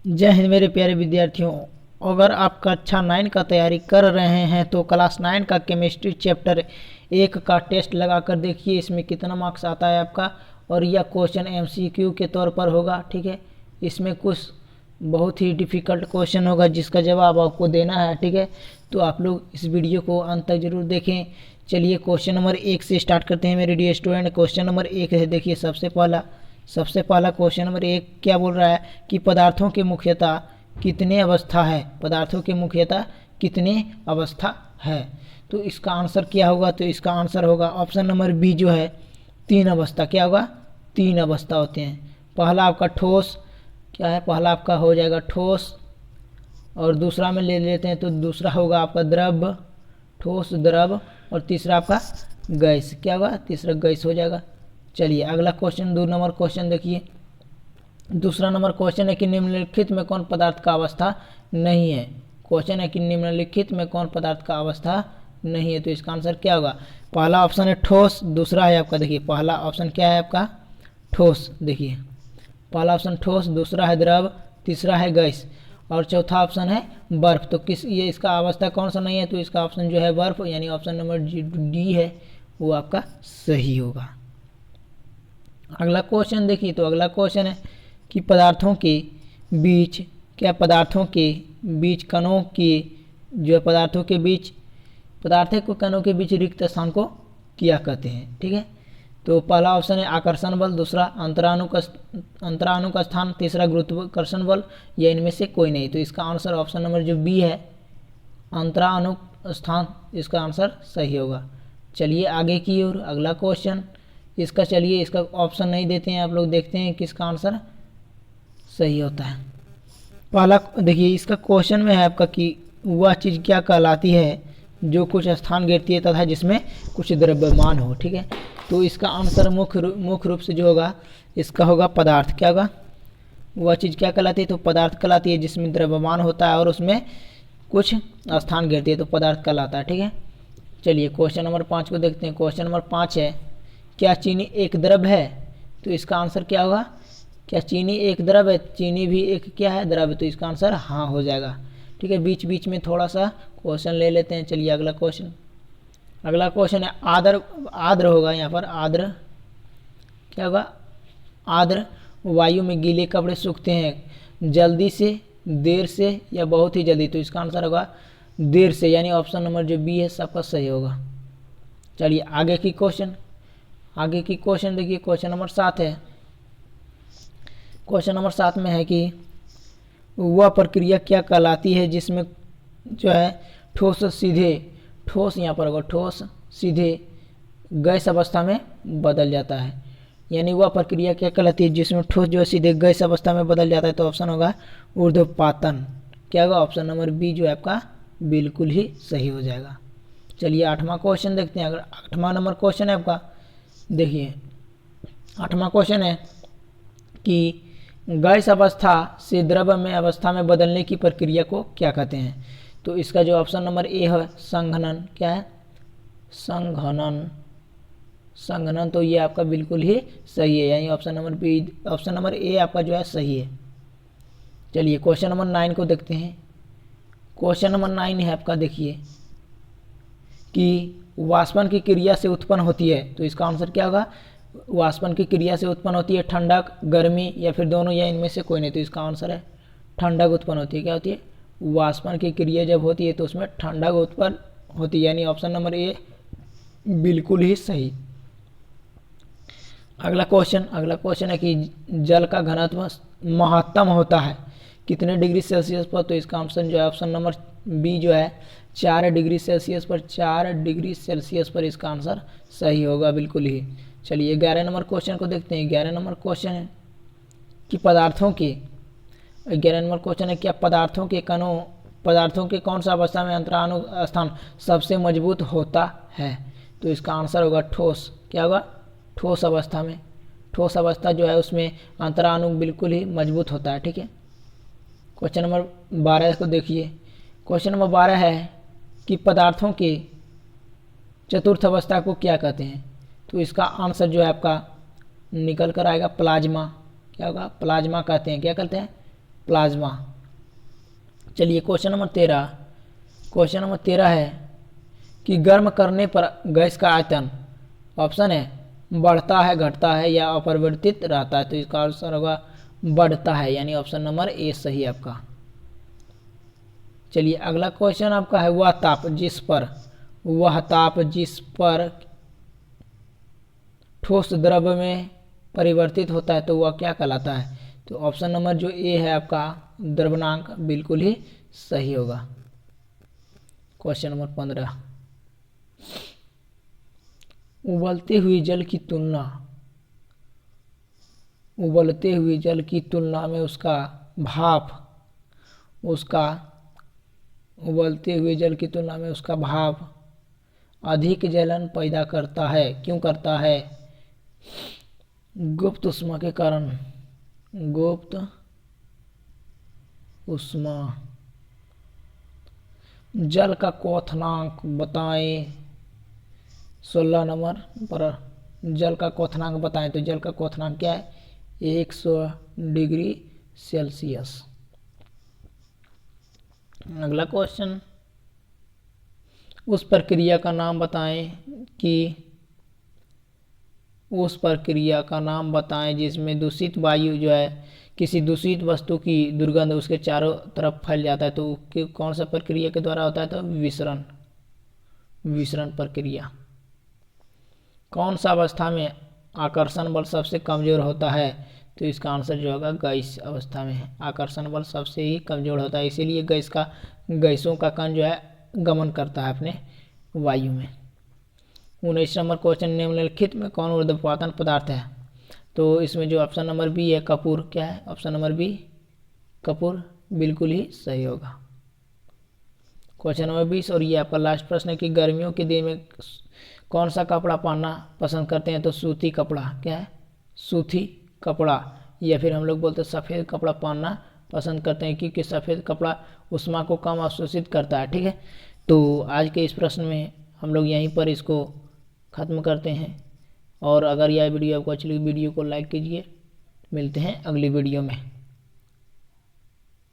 जय हिंद मेरे प्यारे विद्यार्थियों। अगर आप कक्षा 9 का तैयारी कर रहे हैं तो क्लास 9 का केमिस्ट्री चैप्टर 1 का टेस्ट लगा कर देखिए इसमें कितना मार्क्स आता है आपका। और यह क्वेश्चन एमसीक्यू के तौर पर होगा, ठीक है। इसमें कुछ बहुत ही डिफ़िकल्ट क्वेश्चन होगा जिसका जवाब आपको देना है, ठीक है। तो आप लोग इस वीडियो को अंत तक जरूर देखें। चलिए क्वेश्चन नंबर 1 से स्टार्ट करते हैं मेरे डियर स्टूडेंट। क्वेश्चन नंबर 1 है, देखिए सबसे पहला क्वेश्चन नंबर 1 क्या बोल रहा है कि पदार्थों के मुख्यतः कितने अवस्था है। पदार्थों के मुख्यतः कितने अवस्था है। तो इसका आंसर क्या होगा, तो इसका आंसर होगा ऑप्शन नंबर बी जो है 3 अवस्था। क्या होगा, 3 अवस्था होते हैं। पहला आपका ठोस क्या है, पहला आपका हो जाएगा ठोस, और दूसरा में ले लेते हैं तो दूसरा होगा आपका द्रव, ठोस द्रव, और तीसरा आपका गैस। क्या होगा, तीसरा गैस हो जाएगा। चलिए अगला क्वेश्चन 2 नंबर क्वेश्चन देखिए। दूसरा नंबर क्वेश्चन है कि निम्नलिखित में कौन पदार्थ का अवस्था नहीं है। क्वेश्चन है कि निम्नलिखित में कौन पदार्थ का अवस्था नहीं है। तो इसका आंसर क्या होगा, पहला ऑप्शन है ठोस, दूसरा है आपका, देखिए पहला ऑप्शन क्या है आपका ठोस, देखिए पहला ऑप्शन ठोस, दूसरा है द्रव, तीसरा है गैस, और चौथा ऑप्शन है बर्फ। तो किस ये इसका अवस्था कौन सा नहीं है, तो इसका ऑप्शन जो है बर्फ, यानी ऑप्शन नंबर डी है वो आपका सही होगा। अगला क्वेश्चन देखिए, तो अगला क्वेश्चन है कि पदार्थों के बीच पदार्थों के बीच कणों की जो पदार्थों के बीच कणों के बीच रिक्त स्थान को क्या कहते हैं, ठीक है। तो पहला ऑप्शन है आकर्षण बल, दूसरा अंतरानुक स्थान, तीसरा गुरुत्वाकर्षण बल, या इनमें से कोई नहीं। तो इसका आंसर ऑप्शन नंबर जो बी है अंतरानुक स्थान, इसका आंसर सही होगा। चलिए आगे की ओर अगला क्वेश्चन, इसका चलिए इसका ऑप्शन नहीं देते हैं, आप लोग देखते हैं किसका आंसर सही होता है। पहला देखिए इसका क्वेश्चन में है आपका कि वह चीज़ क्या कहलाती है जो कुछ स्थान घेरती है तथा जिसमें कुछ द्रव्यमान हो, ठीक है। तो इसका आंसर मुख्य रूप से जो होगा इसका होगा पदार्थ। क्या होगा, वह चीज़ क्या कहलाती है, तो पदार्थ कहलाती है जिसमें द्रव्यमान होता है और उसमें कुछ स्थान घेरती है, तो पदार्थ कहलाता है, ठीक है। चलिए क्वेश्चन नंबर 5 को देखते हैं। क्वेश्चन नंबर 5 है क्या चीनी एक द्रव है। तो इसका आंसर क्या होगा, क्या चीनी एक द्रव है, चीनी भी एक क्या है द्रव है। तो इसका आंसर हाँ हो जाएगा, ठीक है। बीच बीच में थोड़ा सा क्वेश्चन ले लेते हैं। चलिए अगला क्वेश्चन है आर्द्र होगा यहाँ पर, आर्द्र क्या होगा, आर्द्र वायु में गीले कपड़े सूखते हैं जल्दी से, देर से, या बहुत ही जल्दी। तो इसका आंसर होगा देर से, यानी ऑप्शन नंबर जो बी है सबका सही होगा। चलिए आगे की क्वेश्चन देखिए। क्वेश्चन नंबर 7 है। क्वेश्चन नंबर 7 में है कि वह प्रक्रिया क्या कहलाती है जिसमें जो है ठोस यहाँ पर होगा, ठोस सीधे गैस अवस्था में बदल जाता है। यानी वह प्रक्रिया क्या कहलाती है जिसमें ठोस जो है सीधे गैस अवस्था में बदल जाता है। तो ऑप्शन होगा ऊर्ध्वपातन। क्या होगा, ऑप्शन नंबर बी जो है आपका बिल्कुल ही सही हो जाएगा। चलिए 8वां क्वेश्चन देखते हैं। अगर 8वां नंबर क्वेश्चन है आपका, देखिए 8वां क्वेश्चन है कि गैस अवस्था से द्रव में अवस्था में बदलने की प्रक्रिया को क्या कहते हैं। तो इसका जो ऑप्शन नंबर ए है संघनन। क्या है, संघनन। तो ये आपका बिल्कुल ही सही है, यानी ऑप्शन नंबर ए आपका जो है सही है। चलिए क्वेश्चन नंबर 9 को देखते हैं। क्वेश्चन नंबर 9 है आपका, देखिए कि वाष्पन की क्रिया से उत्पन्न होती है। तो इसका आंसर क्या होगा, वाष्पन की क्रिया से उत्पन्न होती है ठंडक, गर्मी, या फिर दोनों, या इनमें से कोई नहीं। तो इसका आंसर है ठंडक उत्पन्न होती है। क्या होती है, वाष्पन की क्रिया जब होती है तो उसमें ठंडक उत्पन्न होती है, यानी ऑप्शन नंबर ए बिल्कुल ही सही। अगला क्वेश्चन है कि जल का घनत्व महत्तम होता है कितने डिग्री सेल्सियस पर। तो इसका ऑप्शन जो है ऑप्शन नंबर बी जो है 4 डिग्री सेल्सियस पर, 4 डिग्री सेल्सियस पर इसका आंसर सही होगा बिल्कुल ही। चलिए 11 नंबर क्वेश्चन को देखते हैं। 11 नंबर क्वेश्चन है कि क्या पदार्थों के कौन सा अवस्था में अंतरानुक स्थान सबसे मजबूत होता है। तो इसका आंसर होगा ठोस। क्या होगा, ठोस अवस्था में, ठोस अवस्था जो है उसमें अंतरानुक बिल्कुल ही मजबूत होता है, ठीक है। क्वेश्चन नंबर 12 को देखिए। क्वेश्चन नंबर 12 है कि पदार्थों के चतुर्थ अवस्था को क्या कहते हैं। तो इसका आंसर जो है आपका निकल कर आएगा प्लाज्मा। क्या होगा, प्लाज्मा कहते हैं। क्या कहते हैं, प्लाज्मा। चलिए क्वेश्चन नंबर 13। क्वेश्चन नंबर 13 है कि गर्म करने पर गैस का आयतन ऑप्शन है बढ़ता है, घटता है या अपरिवर्तित रहता है। तो इसका आंसर होगा बढ़ता है, यानी ऑप्शन नंबर ए सही है आपका। चलिए अगला क्वेश्चन आपका है वह ताप जिस पर ठोस द्रव्य में परिवर्तित होता है तो वह क्या कहलाता है। तो ऑप्शन नंबर जो ए है आपका द्रव्यनांक बिल्कुल ही सही होगा। Question number 15। उबलते हुए जल की तुलना में उसका भाप अधिक जलन पैदा करता है, क्यों करता है। गुप्त ऊष्मा के कारण। गुप्त ऊष्मा। जल का क्वथनांक बताएं। 16 नंबर पर जल का क्वथनांक बताएं। तो जल का क्वथनांक क्या है 100 डिग्री सेल्सियस। अगला क्वेश्चन उस प्रक्रिया का नाम बताएं जिसमें दूषित वायु जो है किसी दूषित वस्तु की दुर्गंध उसके चारों तरफ फैल जाता है। तो कौन सा प्रक्रिया के द्वारा होता है। तो विसरण प्रक्रिया। कौन सा अवस्था में आकर्षण बल सबसे कमजोर होता है। तो इसका आंसर जो होगा गैस अवस्था में आकर्षण बल सबसे ही कमजोर होता है, इसीलिए गैसों का कण जो है गमन करता है अपने वायु में। 19 नंबर क्वेश्चन निम्नलिखित में कौन ऊर्ध्वपातन पदार्थ है। तो इसमें जो ऑप्शन नंबर बी है कपूर, क्या है ऑप्शन नंबर बी कपूर बिल्कुल ही सही होगा। क्वेश्चन नंबर 20 और ये आपका लास्ट प्रश्न है कि गर्मियों के दिन में कौन सा कपड़ा पहनना पसंद करते हैं। तो सूती कपड़ा, क्या है सूती कपड़ा, या फिर हम लोग बोलते हैं सफ़ेद कपड़ा पहनना पसंद करते हैं क्योंकि सफ़ेद कपड़ा ऊष्मा को कम अवशोषित करता है। ठीक है, तो आज के इस प्रश्न में हम लोग यहीं पर इसको ख़त्म करते हैं। और अगर यह वीडियो आपको अच्छी लगी वीडियो को लाइक कीजिए। मिलते हैं अगली वीडियो में।